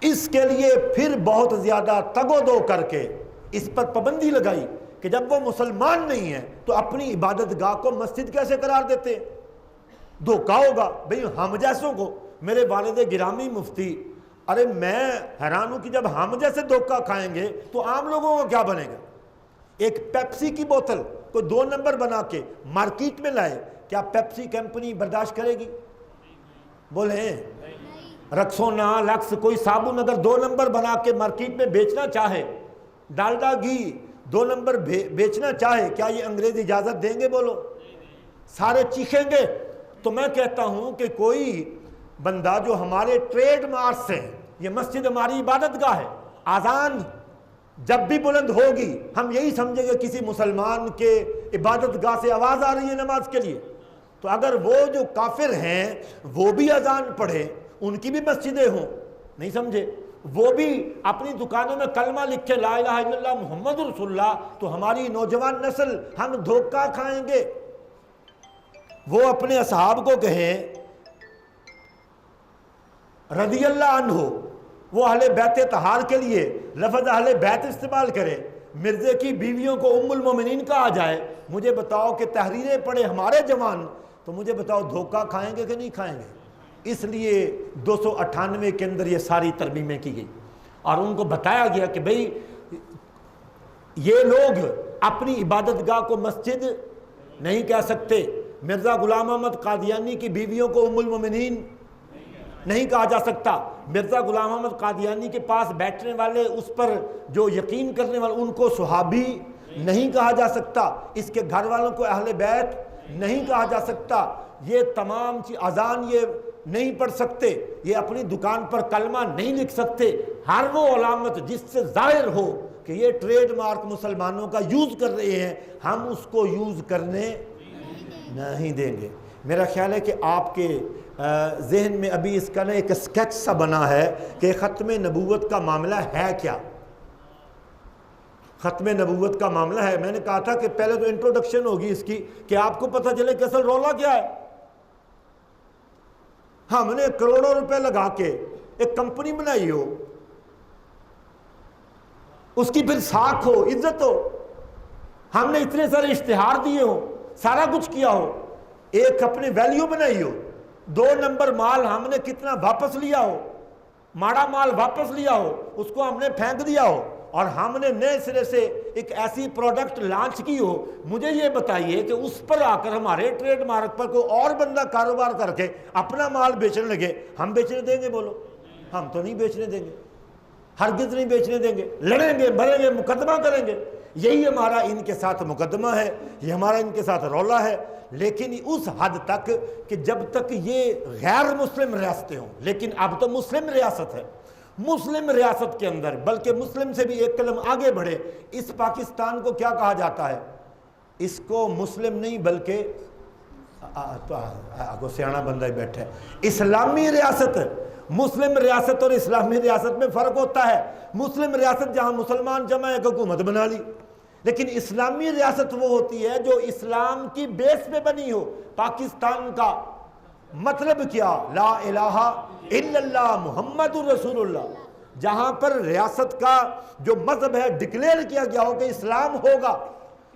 اس کے لیے پھر بہت زیادہ تگ و دو کر کے اس پر پابندی لگائی کہ جب وہ مسلمان نہیں ہے تو اپنی عبادت گاہ کو مسجد کیسے قرار دیتے ہیں؟ دھوکہ ہوگا بھئی ہم جیسوں کو۔ میرے والد گرامی مفتی، ارے میں حیران ہوں کہ جب ہم جیسے دھوکہ کھائیں گے تو عام لوگوں کو کیا بنے گا؟ ایک پیپسی کی بوتل کوئی 2 نمبر بنا کے مارکیٹ میں لائے، کیا پیپسی کمپنی برداشت کرے گی؟ بولیں رکسونا، لکس، کوئی صابن اگر 2 نمبر بنا کے مارکیٹ میں بیچنا چاہے، ڈالڈا گھی 2 نمبر بیچنا چاہے، کیا یہ انگریز اجازت دیں گے؟ بولو، سارے چیخیں گے۔ تو میں کہتا ہوں کہ کوئی بندہ جو ہمارے ٹریڈ مارک سے، یہ مسجد ہماری عبادت گاہ ہے، آذان جب بھی بلند ہوگی ہم یہی سمجھیں گے کسی مسلمان کے عبادت گاہ سے آواز آ رہی ہے نماز کے لیے۔ تو اگر وہ جو کافر ہیں وہ بھی اذان پڑھیں، ان کی بھی مسجدیں ہوں، نہیں سمجھے، وہ بھی اپنی دکانوں میں کلمہ لکھے لا الہ الا اللہ محمد رسول اللہ، تو ہماری نوجوان نسل ہم دھوکہ کھائیں گے۔ وہ اپنے اصحاب کو کہیں رضی اللہ عنہ، وہ اہل بیت طہار کے لیے لفظ اہل بیت استعمال کرے، مرزے کی بیویوں کو ام المومنین کہا جائے۔ مجھے بتاؤ کہ تحریریں پڑھے ہمارے جوان، تو مجھے بتاؤ دھوکہ کھائیں گے کہ نہیں کھائیں گے؟ اس لیے 298 کے اندر یہ ساری ترمیمیں کی گئی اور ان کو بتایا گیا کہ بھئی یہ لوگ اپنی عبادت گاہ کو مسجد نہیں کہہ سکتے، مرزا غلام احمد قادیانی کی بیویوں کو ام المومنین نہیں کہا جا سکتا، مرزا غلام احمد قادیانی کے پاس بیٹھنے والے، اس پر جو یقین کرنے والے، ان کو صحابی نہیں کہا جا سکتا، اس کے گھر والوں کو اہل بیت نہیں کہا جا سکتا، یہ تمام اذان یہ نہیں پڑھ سکتے، یہ اپنی دکان پر کلمہ نہیں لکھ سکتے۔ ہر وہ علامت جس سے ظاہر ہو کہ یہ ٹریڈ مارک مسلمانوں کا یوز کر رہے ہیں، ہم اس کو یوز کرنے نہیں دیں گے۔ میرا خیال ہے کہ آپ کے ذہن میں ابھی اس کا ایک سکیچ سا بنا ہے کہ ختم نبوت کا معاملہ ہے کیا۔ ختم نبوت کا معاملہ ہے، میں نے کہا تھا کہ پہلے تو انٹروڈکشن ہوگی اس کی کہ آپ کو پتہ چلے کہ اصل رولا کیا ہے۔ ہم نے کروڑوں روپے لگا کے ایک کمپنی بنائی ہو، اس کی پھر ساکھ ہو، عزت ہو، ہم نے اتنے سارے اشتہار دیے ہو، سارا کچھ کیا ہو، ایک اپنی ویلیو بنائی ہو، 2 نمبر مال ہم نے کتنا واپس لیا ہو، ماڑا مال واپس لیا ہو، اس کو ہم نے پھینک دیا ہو، اور ہم نے نئے سرے سے ایک ایسی پروڈکٹ لانچ کی ہو۔ مجھے یہ بتائیے کہ اس پر آ کر ہمارے ٹریڈ مارک پر کوئی اور بندہ کاروبار کر کے اپنا مال بیچنے لگے، ہم بیچنے دیں گے؟ بولو، ہم تو نہیں بیچنے دیں گے، ہرگز نہیں بیچنے دیں گے، لڑیں گے، مریں گے، مقدمہ کریں گے۔ یہی ہمارا ان کے ساتھ مقدمہ ہے، یہ ہمارا ان کے ساتھ رولا ہے، لیکن اس حد تک کہ جب تک یہ غیر مسلم ریاستیں ہوں، لیکن اب تو مسلم ریاست ہے، مسلم ریاست کے اندر، بلکہ مسلم سے بھی ایک قدم آگے بڑھے، اس پاکستان کو کیا کہا جاتا ہے؟ اس کو مسلم نہیں بلکہ آگو سیاڑا بندہ ہی بیٹھا ہے، اسلامی ریاست۔ مسلم ریاست اور اسلامی ریاست میں فرق ہوتا ہے۔ مسلم ریاست جہاں مسلمان جمع ایک حکومت بنا لی، لیکن اسلامی ریاست وہ ہوتی ہے جو اسلام کی بیس پہ بنی ہو۔ پاکستان کا مطلب کیا؟ لا الہ الا اللہ محمد رسول اللہ، جہاں پر ریاست کا جو مذہب ہے ڈکلیئر کیا گیا ہو کہ اسلام ہوگا۔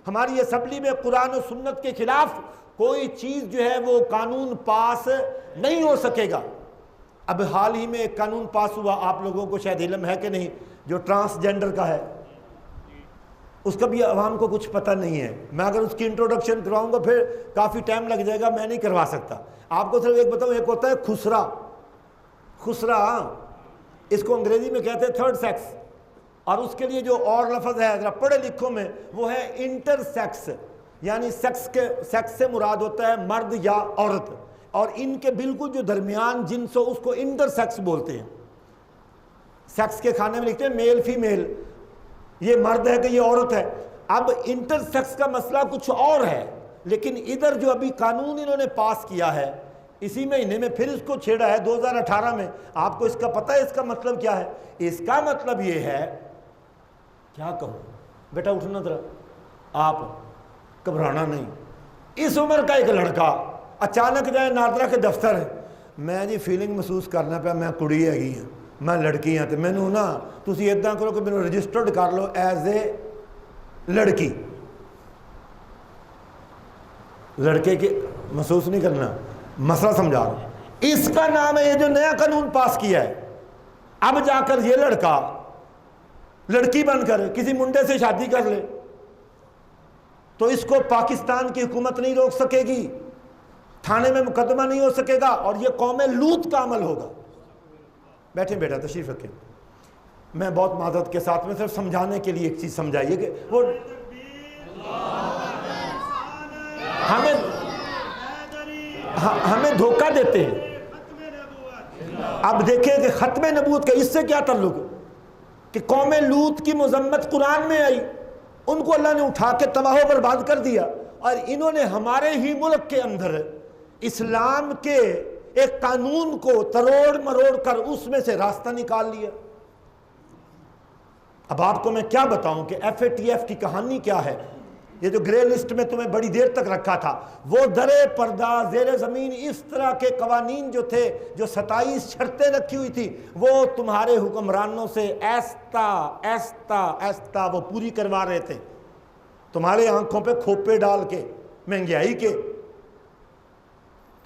ہماری اسمبلی میں قرآن و سنت کے خلاف کوئی چیز جو ہے وہ قانون پاس نہیں ہو سکے گا۔ اب حال ہی میں ایک قانون پاس ہوا، آپ لوگوں کو شاید علم ہے کہ نہیں، جو ٹرانسجینڈر کا ہے، اس کا بھی عوام کو کچھ پتہ نہیں ہے۔ میں اگر اس کی انٹروڈکشن کراؤں گا پھر کافی ٹائم لگ جائے گا، میں نہیں کروا سکتا۔ آپ کو صرف ایک بتاؤں، ایک ہوتا ہے خسرا، خسرا اس کو انگریزی میں کہتے ہیں تھرڈ سیکس، اور اس کے لیے جو اور لفظ ہے ذرا پڑھے لکھوں میں، وہ ہے انٹر سیکس، یعنی سیکس سے مراد ہوتا ہے مرد یا عورت، اور ان کے بالکل جو درمیان جنس ہو اس کو انٹر سیکس بولتے ہیں۔ سیکس کے کھانے میں لکھتے ہیں میل فیمیل، یہ مرد ہے کہ یہ عورت ہے۔ اب انٹر سیکس کا مسئلہ کچھ اور ہے، لیکن ادھر جو ابھی قانون انہوں نے پاس کیا ہے اسی مہینے میں، پھر اس کو چھیڑا ہے 2018 میں، آپ کو اس کا پتہ ہے اس کا مطلب کیا ہے؟ اس کا مطلب یہ ہے، کیا کہوں بیٹا اٹھنا ذرا، آپ گھبرانا نہیں، اس عمر کا ایک لڑکا اچانک جائے نادرا کے دفتر، میں جی فیلنگ محسوس کرنا پیا میں کڑی ہے میں لڑکی ہاں، تو مینوں نا تسی اداں کرو کہ مینوں رجسٹرڈ کر لو ایز اے لڑکی، لڑکے کے محسوس نہیں کرنا، مسئلہ سمجھا رہا ہوں۔ اس کا نام ہے یہ جو نیا قانون پاس کیا ہے، اب جا کر یہ لڑکا لڑکی بن کر کسی منڈے سے شادی کر لے تو اس کو پاکستان کی حکومت نہیں روک سکے گی، تھانے میں مقدمہ نہیں ہو سکے گا، اور یہ قوم لوط کا عمل ہوگا۔ بیٹھیں بیٹا، تشریف رکھیں۔ میں بہت معذرت کے ساتھ میں صرف سمجھانے کے لیے ایک چیز سمجھائیے کہ وہ ہمیں دھوکہ دیتے ہیں۔ اب دیکھیں کہ ختم نبوت کا اس سے کیا تعلق ہے کہ قوم لوط کی مذمت قرآن میں آئی، ان کو اللہ نے اٹھا کے تباہ و برباد کر دیا، اور انہوں نے ہمارے ہی ملک کے اندر اسلام کے ایک قانون کو تروڑ مروڑ کر اس میں سے راستہ نکال لیا۔ اب آپ کو میں کیا بتاؤں کہ ایف اے ٹی ایف کی کہانی کیا ہے۔ یہ جو گرے لسٹ میں تمہیں بڑی دیر تک رکھا تھا، وہ درے پردہ زیر زمین اس طرح کے قوانین جو تھے، جو 27 شرطیں رکھی ہوئی تھی، وہ تمہارے حکمرانوں سے ایستا ایستا ایستا وہ پوری کروا رہے تھے، تمہاری آنکھوں پہ کھوپے ڈال کے، مہنگائی کے،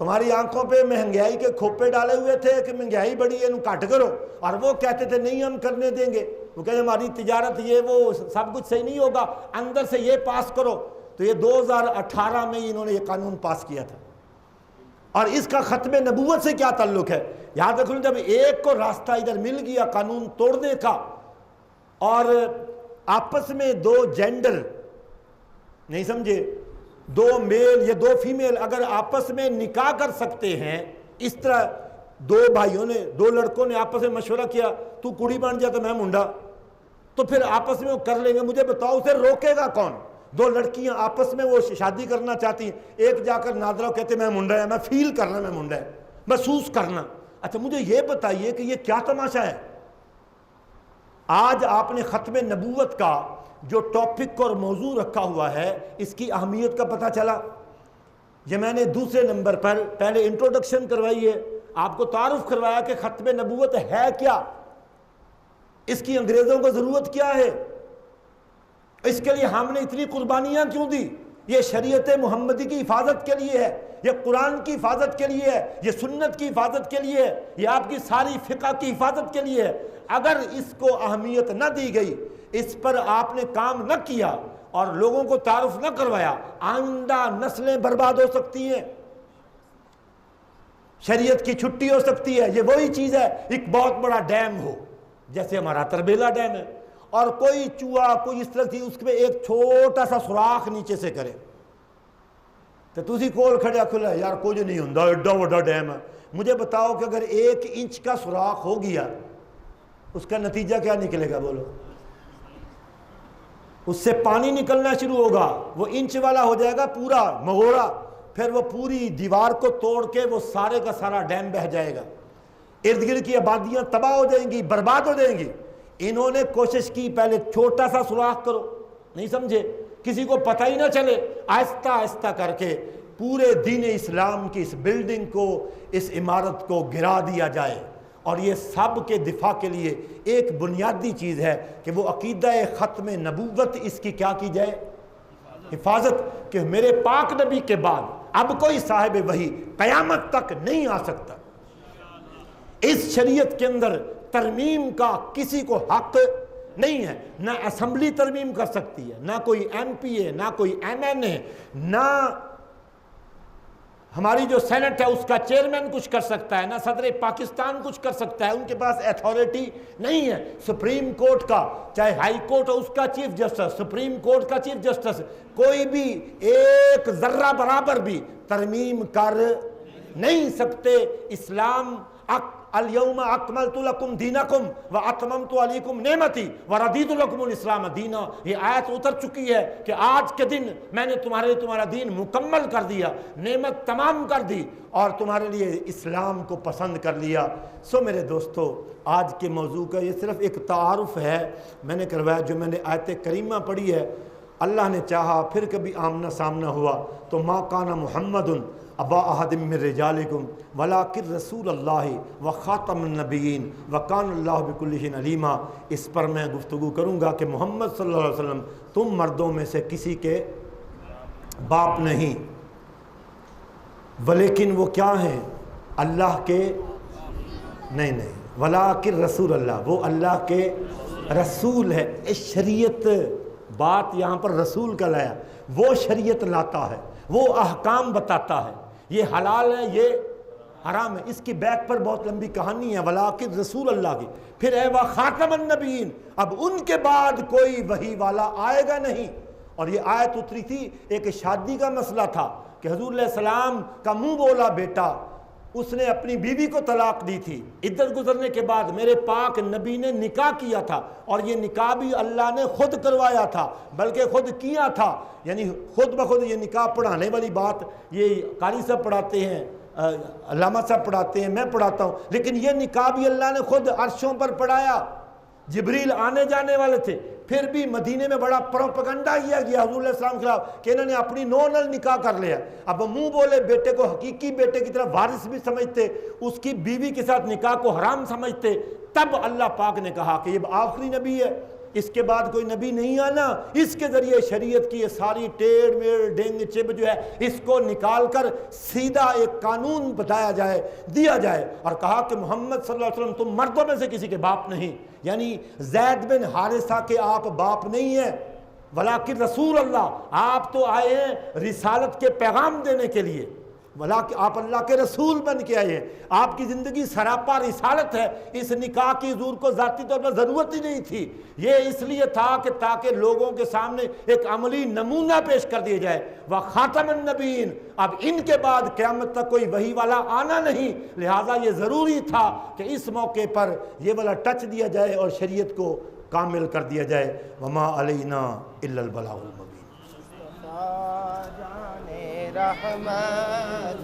تمہاری آنکھوں پہ مہنگائی کے کھوپے ڈالے ہوئے تھے کہ مہنگائی بڑی ہے، انہوں کاٹ کرو، اور وہ کہتے تھے نہیں ہم کرنے دیں گے، وہ کہتے ہماری تجارت یہ وہ سب کچھ صحیح نہیں ہوگا، اندر سے یہ پاس کرو۔ تو یہ 2018 میں انہوں نے یہ قانون پاس کیا تھا، اور اس کا ختم نبوت سے کیا تعلق ہے؟ یاد رکھو، جب ایک کو راستہ ادھر مل گیا قانون توڑنے کا، اور آپس میں دو جینڈر، نہیں سمجھے، دو میل یا دو فیمیل اگر آپس میں نکاح کر سکتے ہیں، اس طرح دو بھائیوں نے، دو لڑکوں نے آپس میں مشورہ کیا، تو کڑی بن جا تو میں منڈا، تو پھر آپس میں وہ کر لیں گے، مجھے بتاؤ اسے روکے گا کون؟ دو لڑکیاں آپس میں وہ شادی کرنا چاہتی ہیں، ایک جا کر نادرا کہتے میں منڈا ہے، میں فیل کرنا میں منڈا ہے، محسوس کرنا۔ اچھا مجھے یہ بتائیے کہ یہ کیا تماشا ہے؟ آج آپ نے ختم نبوت کا جو ٹاپک اور موضوع رکھا ہوا ہے، اس کی اہمیت کا پتہ چلا۔ یہ میں نے دوسرے نمبر پر پہلے انٹروڈکشن کروائی ہے، آپ کو تعارف کروایا کہ ختم نبوت ہے کیا، اس کی انگریزوں کو ضرورت کیا ہے، اس کے لیے ہم نے اتنی قربانیاں کیوں دی۔ یہ شریعت محمدی کی حفاظت کے لیے ہے، یہ قرآن کی حفاظت کے لیے ہے، یہ سنت کی حفاظت کے لیے ہے، یہ آپ کی ساری فقہ کی حفاظت کے لیے ہے۔ اگر اس کو اہمیت نہ دی گئی، اس پر آپ نے کام نہ کیا اور لوگوں کو تعارف نہ کروایا، آئندہ نسلیں برباد ہو سکتی ہیں، شریعت کی چھٹی ہو سکتی ہے۔ یہ وہی چیز ہے، ایک بہت بڑا ڈیم ہو، جیسے ہمارا تربیلا ڈیم ہے، اور کوئی چوہا کوئی اس طرح کی اس میں ایک چھوٹا سا سوراخ نیچے سے کرے تو تسی کول کھڑیا کھلا یار کچھ نہیں ہوندا، ایڈا بڑا ڈیم ہے۔ مجھے بتاؤ کہ اگر 1 انچ کا سوراخ ہو گیا، اس کا نتیجہ کیا نکلے گا؟ بولو، اس سے پانی نکلنا شروع ہوگا، وہ انچ والا ہو جائے گا پورا مغوڑا، پھر وہ پوری دیوار کو توڑ کے وہ سارے کا سارا ڈیم بہہ جائے گا، ارد گرد کی آبادیاں تباہ ہو جائیں گی، برباد ہو جائیں گی۔ انہوں نے کوشش کی پہلے چھوٹا سا سوراخ کرو، نہیں سمجھے، کسی کو پتہ ہی نہ چلے، آہستہ آہستہ کر کے پورے دین اسلام کی اس بلڈنگ کو، اس عمارت کو گرا دیا جائے۔ اور یہ سب کے دفاع کے لیے ایک بنیادی چیز ہے کہ وہ عقیدہ ختم نبوت، اس کی کیا کی جائے؟ حفاظت، کہ میرے پاک نبی کے بعد اب کوئی صاحب وحی قیامت تک نہیں آ سکتا۔ اس شریعت کے اندر ترمیم کا کسی کو حق نہیں ہے، نہ اسمبلی ترمیم کر سکتی ہے، نہ کوئی ایم پی ہے، نہ کوئی ایم این اے، نہ ہماری جو سینٹ ہے اس کا چیئرمین کچھ کر سکتا ہے، نہ صدر پاکستان کچھ کر سکتا ہے، ان کے پاس ایتھارٹی نہیں ہے۔ سپریم کورٹ کا، چاہے ہائی کورٹ ہو اس کا چیف جسٹس، سپریم کورٹ کا چیف جسٹس، کوئی بھی ایک ذرہ برابر بھی ترمیم کر نہیں سکتے۔ اسلام الیوم اکملت لکم دینکم واتممت علیکم نعمتی ورضیت لکم الاسلام دینا، یہ آیت اتر چکی ہے کہ آج کے دن میں نے تمہارا دین مکمل کر دیا، نعمت تمام کر دی اور تمہارے لیے اسلام کو پسند کر لیا۔ سو میرے دوستو، آج کے موضوع کا یہ صرف ایک تعارف ہے، میں نے کروایا، جو میں نے آیت کریمہ پڑھی ہے۔ اللہ نے چاہا پھر کبھی آمنا سامنا ہوا تو ما کان محمد ابا احد من رجالکم ولکن رسول اللہ وخاتم النبیین وکان اللہ بکل شیء علیما۔ اس پر میں گفتگو کروں گا کہ محمد صلی اللہ علیہ وسلم تم مردوں میں سے کسی کے باپ نہیں، ولیکن وہ کیا ہیں؟ اللہ کے نہیں، ولیکن رسول اللہ، وہ اللہ کے رسول ہے۔ اس شریعت، بات یہاں پر رسول کا لایا، وہ شریعت لاتا ہے، وہ احکام بتاتا ہے، یہ حلال ہے، یہ حرام ہے۔ اس کی بیک پر بہت لمبی کہانی ہے، ولیکن رسول اللہ کی۔ پھر اے وہ خاتم النبیین، اب ان کے بعد کوئی وحی والا آئے گا نہیں۔ اور یہ آیت اتری تھی، ایک شادی کا مسئلہ تھا کہ حضور علیہ السلام کا منہ بولا بیٹا، اس نے اپنی بیوی کو طلاق دی تھی، عدت گزرنے کے بعد میرے پاک نبی نے نکاح کیا تھا، اور یہ نکاح بھی اللہ نے خود کروایا تھا، بلکہ خود کیا تھا، یعنی خود بخود یہ نکاح پڑھانے والی بات یہ قاری صاحب پڑھاتے ہیں، علامہ صاحب پڑھاتے ہیں، میں پڑھاتا ہوں، لیکن یہ نکاح بھی اللہ نے خود عرشوں پر پڑھایا۔ جبریل آنے جانے والے تھے، پھر بھی مدینے میں بڑا پروپیگنڈا کیا گیا حضور علیہ السلام کے خلاف کہ انہوں نے اپنی نونل نکاح کر لیا۔ اب منہ بولے بیٹے کو حقیقی بیٹے کی طرح وارث بھی سمجھتے، اس کی بیوی کے ساتھ نکاح کو حرام سمجھتے، تب اللہ پاک نے کہا کہ یہ آخری نبی ہے، اس کے بعد کوئی نبی نہیں آنا، اس کے ذریعے شریعت کی یہ ساری ٹیڑھ میڑھ ڈنگ چب جو ہے اس کو نکال کر سیدھا ایک قانون بتایا جائے، دیا جائے، اور کہا کہ محمد صلی اللہ علیہ وسلم تم مردوں میں سے کسی کے باپ نہیں، یعنی زید بن حارثہ کے آپ باپ نہیں ہیں، ولیکن رسول اللہ، آپ تو آئے ہیں رسالت کے پیغام دینے کے لیے، ولیکن آپ اللہ کے رسول بن کے آئے ہیں، آپ کی زندگی سراپا رسالت ہے۔ اس نکاح کی حضور کو ذاتی طور پر ضرورت ہی نہیں تھی، یہ اس لیے تھا کہ تاکہ لوگوں کے سامنے ایک عملی نمونہ پیش کر دیا جائے۔ وخاتم النبیین، اب ان کے بعد قیامت تک کوئی وحی والا آنا نہیں، لہٰذا یہ ضروری تھا کہ اس موقع پر یہ والا ٹچ دیا جائے اور شریعت کو کامل کر دیا جائے۔ وما علینا الا البلاغ المبین۔ رحمت